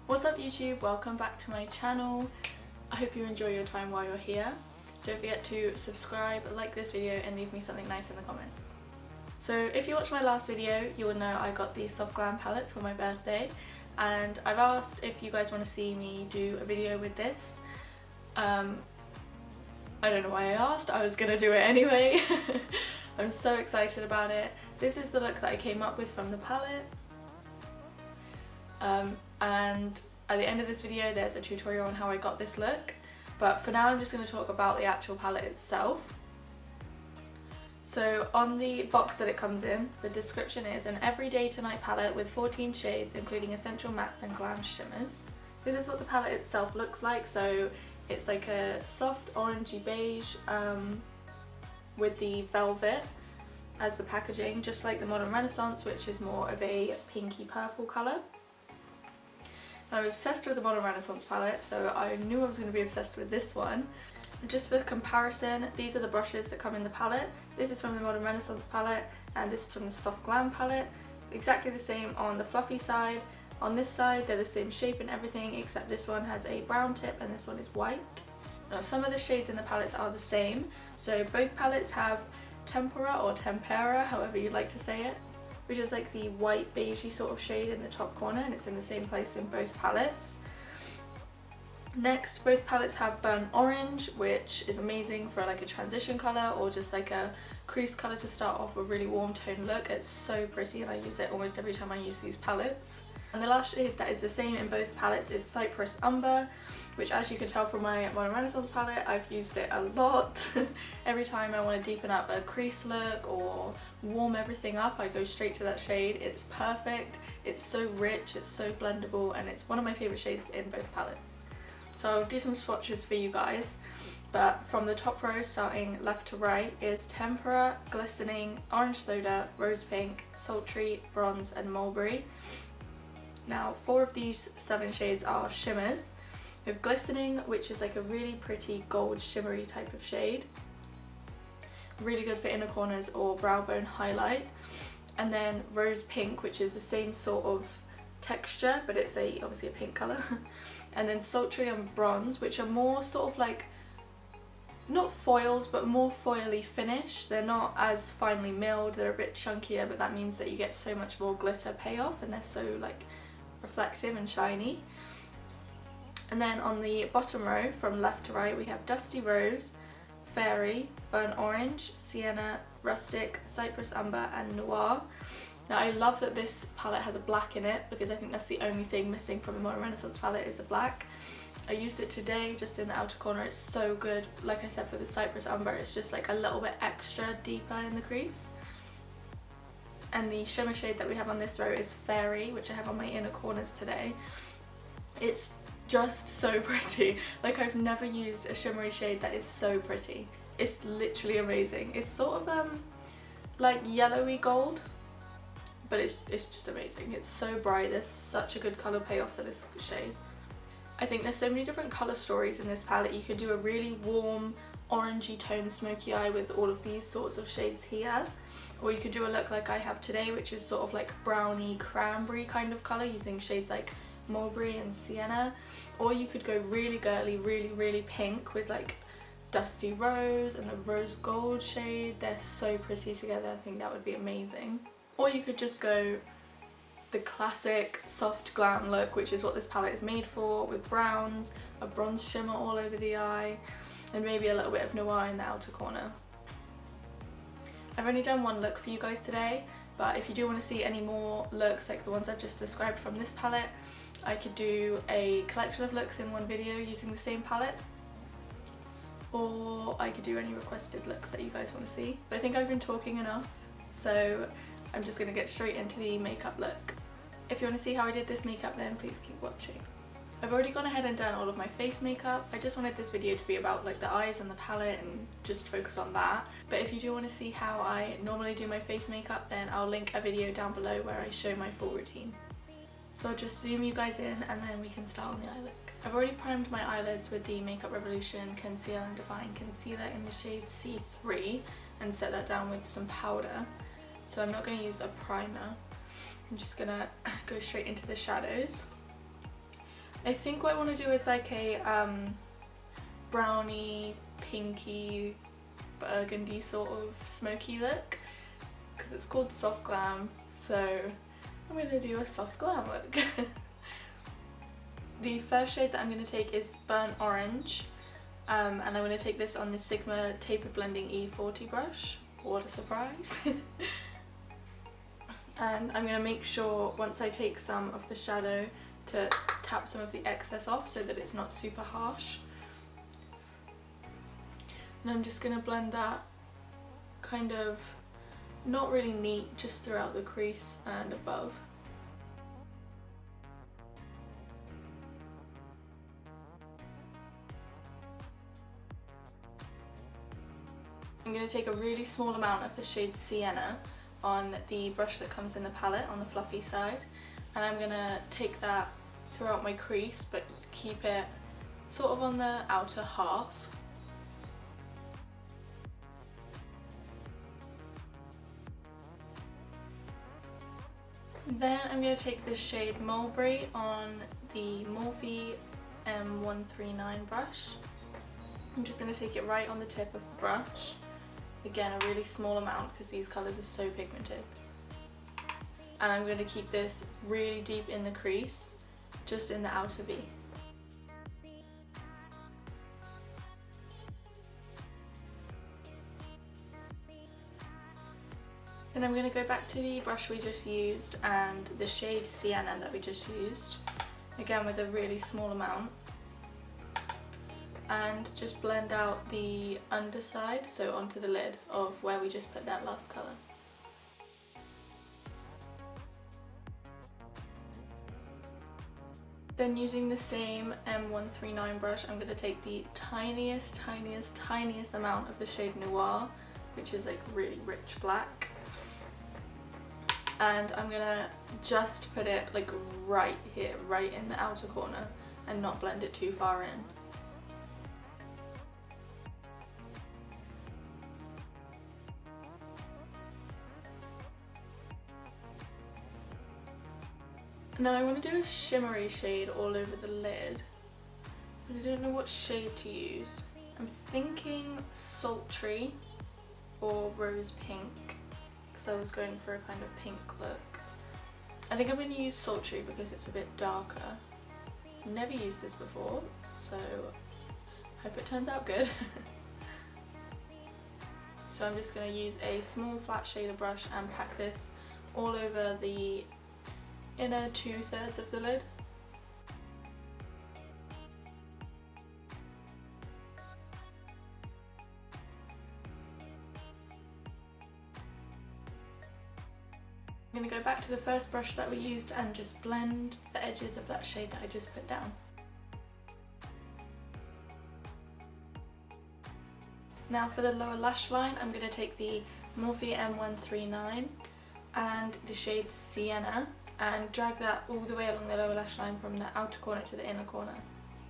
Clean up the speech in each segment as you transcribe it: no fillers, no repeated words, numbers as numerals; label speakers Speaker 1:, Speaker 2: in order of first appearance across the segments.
Speaker 1: What's up YouTube? Welcome back to my channel. I hope you enjoy your time while you're here. Don't forget to subscribe, like this video and leave me something nice in the comments. So if you watched my last video, you will know I got the Soft Glam palette for my birthday, and I've asked if you guys want to see me do a video with this. I don't know why I asked, I was gonna do it anyway. I'm so excited about it. This is the look that I came up with from the palette. And at the end of this video there's a tutorial on how I got this look, but for now I'm just going to talk about the actual palette itself. So on the box that it comes in, the description is an everyday to night palette with 14 shades including essential mattes and glam shimmers. This is what the palette itself looks like. So it's like a soft orangey beige with the velvet as the packaging, just like the Modern Renaissance, which is more of a pinky purple colour. I'm obsessed with the Modern Renaissance palette, so I knew I was going to be obsessed with this one. Just for comparison, these are the brushes that come in the palette. This is from the Modern Renaissance palette and this is from the Soft Glam palette. Exactly the same on the fluffy side. On this side they're the same shape and everything, except this one has a brown tip and this one is white. Now some of the shades in the palettes are the same, so both palettes have tempera or tempera, however you'd like to say it, which is like the white beigey sort of shade in the top corner, and it's in the same place in both palettes. Next, both palettes have burnt orange, which is amazing for like a transition colour or just like a crease colour to start off a really warm tone look. It's so pretty and I use it almost every time I use these palettes. And the last shade that is the same in both palettes is Cypress Umber, which, as you can tell from my Modern Renaissance palette, I've used it a lot. Every time I want to deepen up a crease look or warm everything up, I go straight to that shade. It's perfect, it's so rich, it's so blendable, and it's one of my favourite shades in both palettes. So I'll do some swatches for you guys, but from the top row starting left to right is Tempera, Glistening, Orange Soda, Rose Pink, Sultry, Bronze and Mulberry. Now 4 of these 7 shades are shimmers. We have Glistening, which is like a really pretty gold shimmery type of shade. Really good for inner corners or brow bone highlight. And then Rose Pink, which is the same sort of texture, but it's obviously a pink colour. And then Sultry and Bronze, which are more sort of like, not foils, but more foily finish. They're not as finely milled, they're a bit chunkier, but that means that you get so much more glitter payoff and they're so like reflective and shiny. And then on the bottom row from left to right we have Dusty Rose, Fairy, Burnt Orange, Sienna, Rustic, Cypress Umber and Noir. Now I love that this palette has a black in it because I think that's the only thing missing from the Modern Renaissance palette is the black. I used it today just in the outer corner, it's so good. Like I said, for the Cypress Umber it's just like a little bit extra deeper in the crease. And the shimmer shade that we have on this row is Fairy, which I have on my inner corners today. It's just so pretty. Like, I've never used a shimmery shade that is so pretty. It's literally amazing. It's sort of like yellowy gold, but it's just amazing. It's so bright, there's such a good colour payoff for this shade. I think there's so many different colour stories in this palette. You could do a really warm orangey tone smoky eye with all of these sorts of shades here, or you could do a look like I have today, which is sort of like browny cranberry kind of colour using shades like Mulberry and Sienna, or you could go really girly, really pink with like Dusty Rose and the Rose Gold shade. They're so pretty together, I think that would be amazing. Or you could just go the classic soft glam look, which is what this palette is made for, with browns, a bronze shimmer all over the eye, and maybe a little bit of noir in the outer corner. I've only done one look for you guys today, but if you do want to see any more looks like the ones I've just described from this palette, I could do a collection of looks in one video using the same palette, or I could do any requested looks that you guys want to see. But I think I've been talking enough, so I'm just going to get straight into the makeup look. If you want to see how I did this makeup, then please keep watching. I've already gone ahead and done all of my face makeup. I just wanted this video to be about like the eyes and the palette and just focus on that. But if you do want to see how I normally do my face makeup, then I'll link a video down below where I show my full routine. So I'll just zoom you guys in and then we can start on the eye look. I've already primed my eyelids with the Makeup Revolution Conceal and Define Concealer in the shade C3 and set that down with some powder. So I'm not going to use a primer. I'm just going to go straight into the shadows. I think what I want to do is like a browny, pinky, burgundy sort of smoky look, because it's called Soft Glam, so I'm going to do a Soft Glam look. The first shade that I'm going to take is Burnt Orange, and I'm going to take this on the Sigma Tapered Blending E40 brush. What a surprise! And I'm going to make sure once I take some of the shadow to tap some of the excess off so that it's not super harsh. And I'm just going to blend that kind of not really neat, just throughout the crease and above. I'm going to take a really small amount of the shade Sienna on the brush that comes in the palette on the fluffy side, and I'm going to take that throughout my crease but keep it sort of on the outer half. Then I'm going to take this shade Mulberry on the Morphe M139 brush. I'm just going to take it right on the tip of the brush. Again, a really small amount because these colours are so pigmented. And I'm going to keep this really deep in the crease, just in the outer V. Then I'm going to go back to the brush we just used and the shade Sienna that we just used, again with a really small amount, and just blend out the underside, so onto the lid of where we just put that last colour. Then using the same M139 brush, I'm going to take the tiniest amount of the shade Noir, which is like really rich black, and I'm going to just put it like right here, right in the outer corner, and not blend it too far in. Now I want to do a shimmery shade all over the lid, but I don't know what shade to use. I'm thinking Sultry or Rose Pink, because I was going for a kind of pink look. I think I'm going to use Sultry because it's a bit darker. I've never used this before, so I hope it turns out good. So I'm just going to use a small flat shader brush and pack this all over the inner 2/3 of the lid. I'm going to go back to the first brush that we used and just blend the edges of that shade that I just put down. Now for the lower lash line, I'm going to take the Morphe M139 and the shade Sienna and drag that all the way along the lower lash line from the outer corner to the inner corner.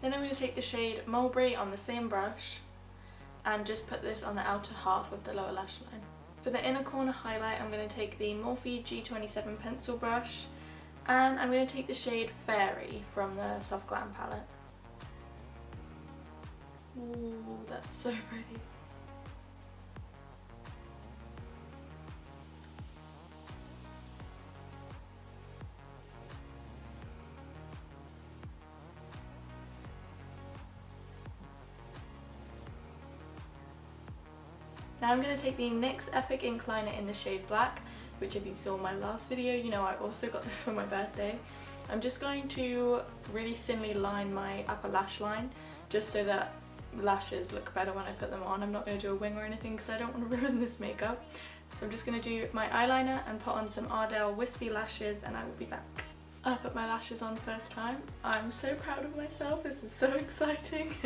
Speaker 1: Then I'm going to take the shade Mulberry on the same brush and just put this on the outer half of the lower lash line. For the inner corner highlight, I'm going to take the Morphe G27 pencil brush and I'm going to take the shade Fairy from the Soft Glam palette. Ooh, that's so pretty. Now I'm going to take the NYX Epic Ink Liner in the shade Black, which if you saw my last video, you know I also got this for my birthday. I'm just going to really thinly line my upper lash line, just so that lashes look better when I put them on. I'm not going to do a wing or anything because I don't want to ruin this makeup. So I'm just going to do my eyeliner and put on some Ardell wispy lashes and I will be back. I put my lashes on first time. I'm so proud of myself, this is so exciting.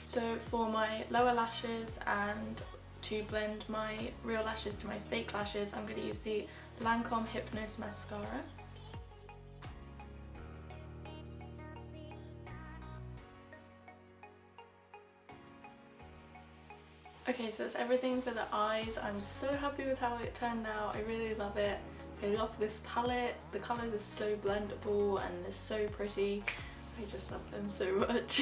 Speaker 1: So for my lower lashes and to blend my real lashes to my fake lashes, I'm going to use the Lancome Hypnose mascara. Okay, so that's everything for the eyes. I'm so happy with how it turned out. I really love it. I love this palette. The colours are so blendable and they're so pretty. I just love them so much.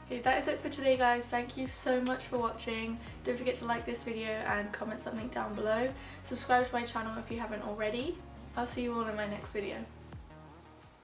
Speaker 1: Okay, that is it for today guys. Thank you so much for watching. Don't forget to like this video and comment something down below. Subscribe to my channel if you haven't already. I'll see you all in my next video.